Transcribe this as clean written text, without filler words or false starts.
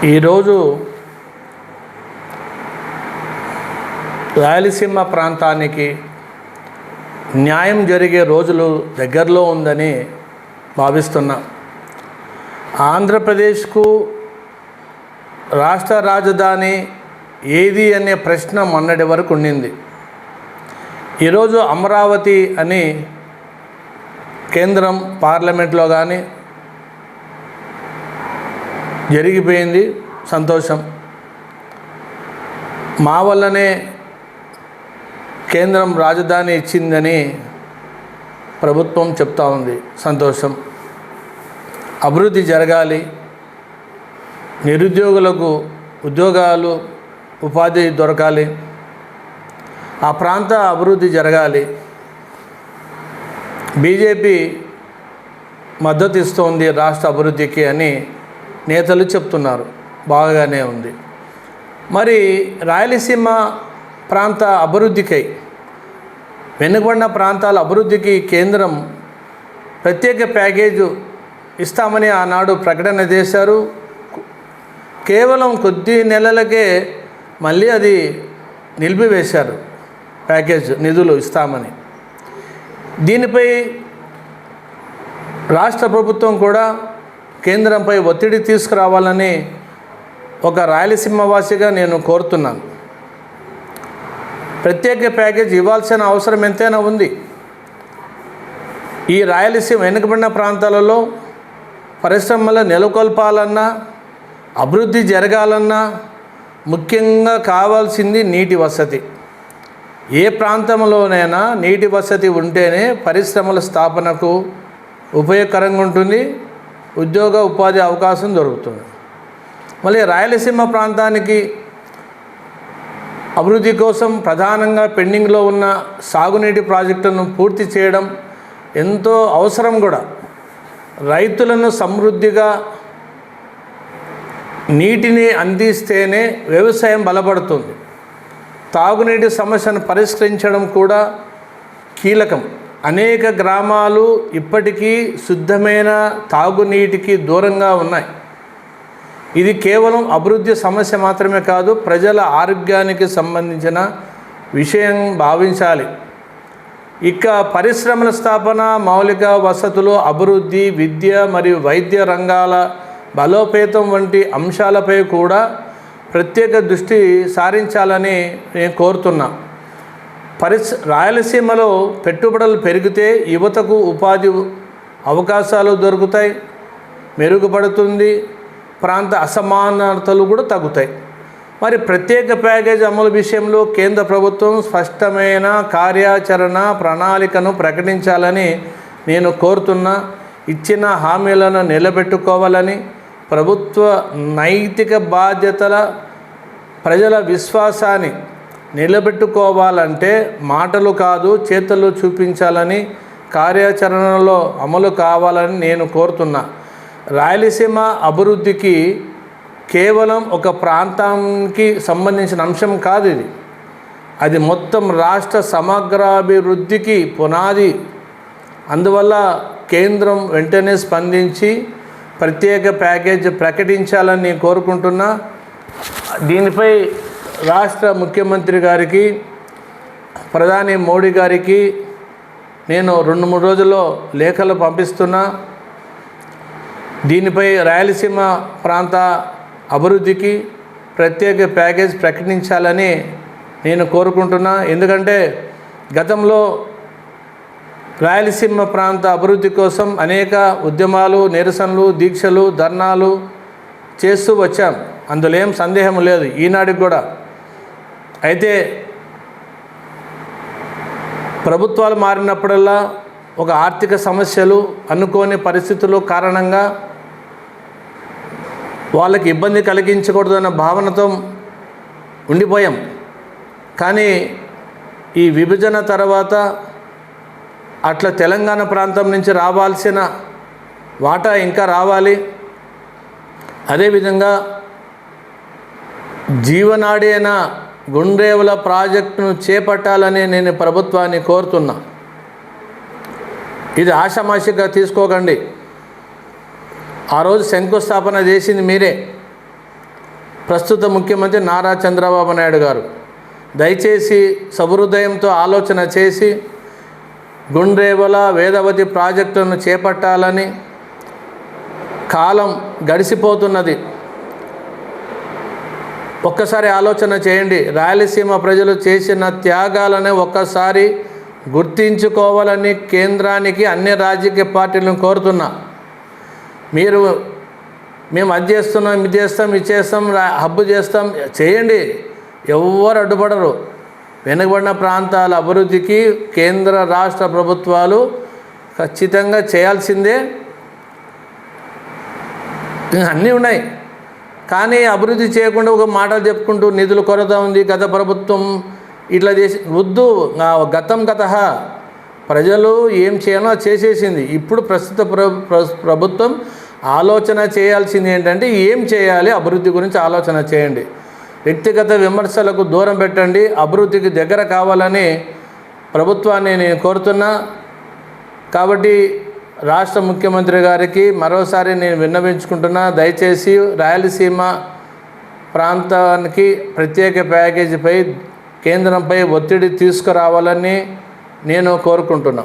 ఈరోజు రాయలసీమ ప్రాంతానికి న్యాయం జరిగే రోజులు దగ్గరలో ఉందని భావిస్తున్నా. ఆంధ్రప్రదేశ్కు రాష్ట్ర రాజధాని ఏది అనే ప్రశ్న మొన్నటి వరకు ఉండింది. ఈరోజు అమరావతి అని కేంద్రం పార్లమెంట్లో కానీ జరిగిపోయింది. సంతోషం. మా వల్లనే కేంద్రం రాజధాని ఇచ్చిందని ప్రభుత్వం చెప్తా ఉంది. సంతోషం. అభివృద్ధి జరగాలి, నిరుద్యోగులకు ఉద్యోగాలు ఉపాధి దొరకాలి, ఆ ప్రాంత అభివృద్ధి జరగాలి. బీజేపీ మద్దతు ఇస్తోంది రాష్ట్ర అభివృద్ధికి అని నేతలు చెప్తున్నారు. బాగానే ఉంది. మరి రాయలసీమ ప్రాంత అభివృద్ధికై, వెనుకబడిన ప్రాంతాల అభివృద్ధికి కేంద్రం ప్రత్యేక ప్యాకేజు ఇస్తామని ఆనాడు ప్రకటన చేశారు. కేవలం కొద్ది నెలలకే మళ్ళీ అది నిలిపివేశారు. ప్యాకేజ్ నిధులు ఇస్తామని. దీనిపై రాష్ట్ర ప్రభుత్వం కూడా కేంద్రంపై ఒత్తిడి తీసుకురావాలని ఒక రాయలసీమ వాసిగా నేను కోరుతున్నాను. ప్రత్యేక ప్యాకేజ్ ఇవ్వాల్సిన అవసరం ఎంతైనా ఉంది. ఈ రాయలసీమ వెనుకబడిన ప్రాంతాలలో పరిశ్రమలు నెలకొల్పాలన్నా, అభివృద్ధి జరగాలన్నా ముఖ్యంగా కావాల్సింది నీటి వసతి. ఏ ప్రాంతంలోనైనా నీటి వసతి ఉంటేనే పరిశ్రమల స్థాపనకు ఉపయోగకరంగా ఉంటుంది, ఉద్యోగ ఉపాధి అవకాశం దొరుకుతుంది. మళ్ళీ రాయలసీమ ప్రాంతానికి అభివృద్ధి కోసం ప్రధానంగా పెండింగ్లో ఉన్న సాగునీటి ప్రాజెక్టులను పూర్తి చేయడం ఎంతో అవసరం కూడా. రైతులను సమృద్ధిగా నీటిని అందిస్తేనే వ్యవసాయం బలపడుతుంది. తాగునీటి సమస్యను పరిష్కరించడం కూడా కీలకం. అనేక గ్రామాలు ఇప్పటికీ శుద్ధమైన తాగునీటికి దూరంగా ఉన్నాయి. ఇది కేవలం అభివృద్ధి సమస్య మాత్రమే కాదు, ప్రజల ఆరోగ్యానికి సంబంధించిన విషయం భావించాలి. ఇక పరిశ్రమల స్థాపన, మౌలిక వసతులు, అభివృద్ధి, విద్య మరియు వైద్య రంగాల బలోపేతం వంటి అంశాలపై కూడా ప్రత్యేక దృష్టి సారించాలని నేను కోరుతున్నా. రాయలసీమలో పెట్టుబడులు పెరిగితే యువతకు ఉపాధి అవకాశాలు దొరుకుతాయి, మెరుగుపడుతుంది, ప్రాంత అసమానతలు కూడా తగ్గుతాయి. మరి ప్రత్యేక ప్యాకేజ్ అమలు విషయంలో కేంద్ర ప్రభుత్వం స్పష్టమైన కార్యాచరణ ప్రణాళికను ప్రకటించాలని నేను కోరుతున్నా. ఇచ్చిన హామీలను నిలబెట్టుకోవాలని, ప్రభుత్వ నైతిక బాధ్యతల ప్రజల విశ్వాసాన్ని నిలబెట్టుకోవాలంటే మాటలు కాదు చేతలు చూపించాలని, కార్యాచరణలో అమలు కావాలని నేను కోరుతున్నా. రాయలసీమ అభివృద్ధికి కేవలం ఒక ప్రాంతానికి సంబంధించిన అంశం కాదు ఇది. అది మొత్తం రాష్ట్ర సమగ్రాభివృద్ధికి పునాది. అందువల్ల కేంద్రం వెంటనే స్పందించి ప్రత్యేక ప్యాకేజ్ ప్రకటించాలని నేను కోరుకుంటున్నా. దీనిపై రాష్ట్ర ముఖ్యమంత్రి గారికి, ప్రధాని మోడీ గారికి నేను 2-3 రోజుల్లో లేఖలు పంపిస్తున్నా. దీనిపై రాయలసీమ ప్రాంత అభివృద్ధికి ప్రత్యేక ప్యాకేజ్ ప్రకటించాలని నేను కోరుకుంటున్నా. ఎందుకంటే గతంలో రాయలసీమ ప్రాంత అభివృద్ధి కోసం అనేక ఉద్యమాలు, నిరసనలు, దీక్షలు, ధర్నాలు చేస్తూ వచ్చాం. అందులో ఏం సందేహం లేదు, ఈనాటికి కూడా. అయితే ప్రభుత్వాలు మారినప్పుడల్లా ఒక ఆర్థిక సమస్యలు, అనుకోని పరిస్థితుల కారణంగా వాళ్ళకి ఇబ్బంది కలిగించకూడదన్న భావనతో ఉండిపోయాం. కానీ ఈ విభజన తర్వాత అట్లా తెలంగాణ ప్రాంతం నుంచి రావాల్సిన వాటా ఇంకా రావాలి. అదేవిధంగా జీవనాడి అయిన గుండ్రేవుల ప్రాజెక్టును చేపట్టాలని నేను ప్రభుత్వాన్ని కోరుతున్నా. ఇది ఆషామాషిగా తీసుకోకండి. ఆ రోజు శంకుస్థాపన చేసింది మీరే. ప్రస్తుత ముఖ్యమంత్రి నారా చంద్రబాబు నాయుడు గారు దయచేసి సహృదయంతో ఆలోచన చేసి గుండ్రేవల వేదవతి ప్రాజెక్టులను చేపట్టాలని. కాలం గడిసిపోతున్నది. ఒక్కసారి ఆలోచన చేయండి. రాయలసీమ ప్రజలు చేసిన త్యాగాలను ఒక్కసారి గుర్తించుకోవాలని కేంద్రానికి అన్ని రాజకీయ పార్టీలను కోరుతున్నా. మేము అది చేస్తున్నాం, ఇది చేస్తాం, ఇది చేస్తాం, హబ్బు చేస్తాం, చేయండి. ఎవ్వరు అడ్డుపడరు. వెనుకబడిన ప్రాంతాల అభివృద్ధికి కేంద్ర రాష్ట్ర ప్రభుత్వాలు ఖచ్చితంగా చేయాల్సిందే. అన్నీ ఉన్నాయి. కానీ అభివృద్ధి చేయకుండా ఒక మాటలు చెప్పుకుంటూ నిధుల కొరత ఉంది, గత ప్రభుత్వం ఇట్లా చేసి వద్దు. గతం ప్రజలు ఏం చేయాలో చేసేసింది. ఇప్పుడు ప్రస్తుత ప్రభుత్వం ఆలోచన చేయాల్సింది ఏంటంటే ఏం చేయాలి, అభివృద్ధి గురించి ఆలోచన చేయండి. వ్యక్తిగత విమర్శలకు దూరం పెట్టండి. అభివృద్ధికి దగ్గర కావాలని ప్రభుత్వాన్ని నేను కోరుతున్నా. కాబట్టి రాష్ట్ర ముఖ్యమంత్రి గారికి మరోసారి నేను విన్నవించుకుంటున్నా, దయచేసి రాయలసీమ ప్రాంతానికి ప్రత్యేక ప్యాకేజీపై కేంద్రంపై ఒత్తిడి తీసుకురావాలని నేను కోరుకుంటున్నా.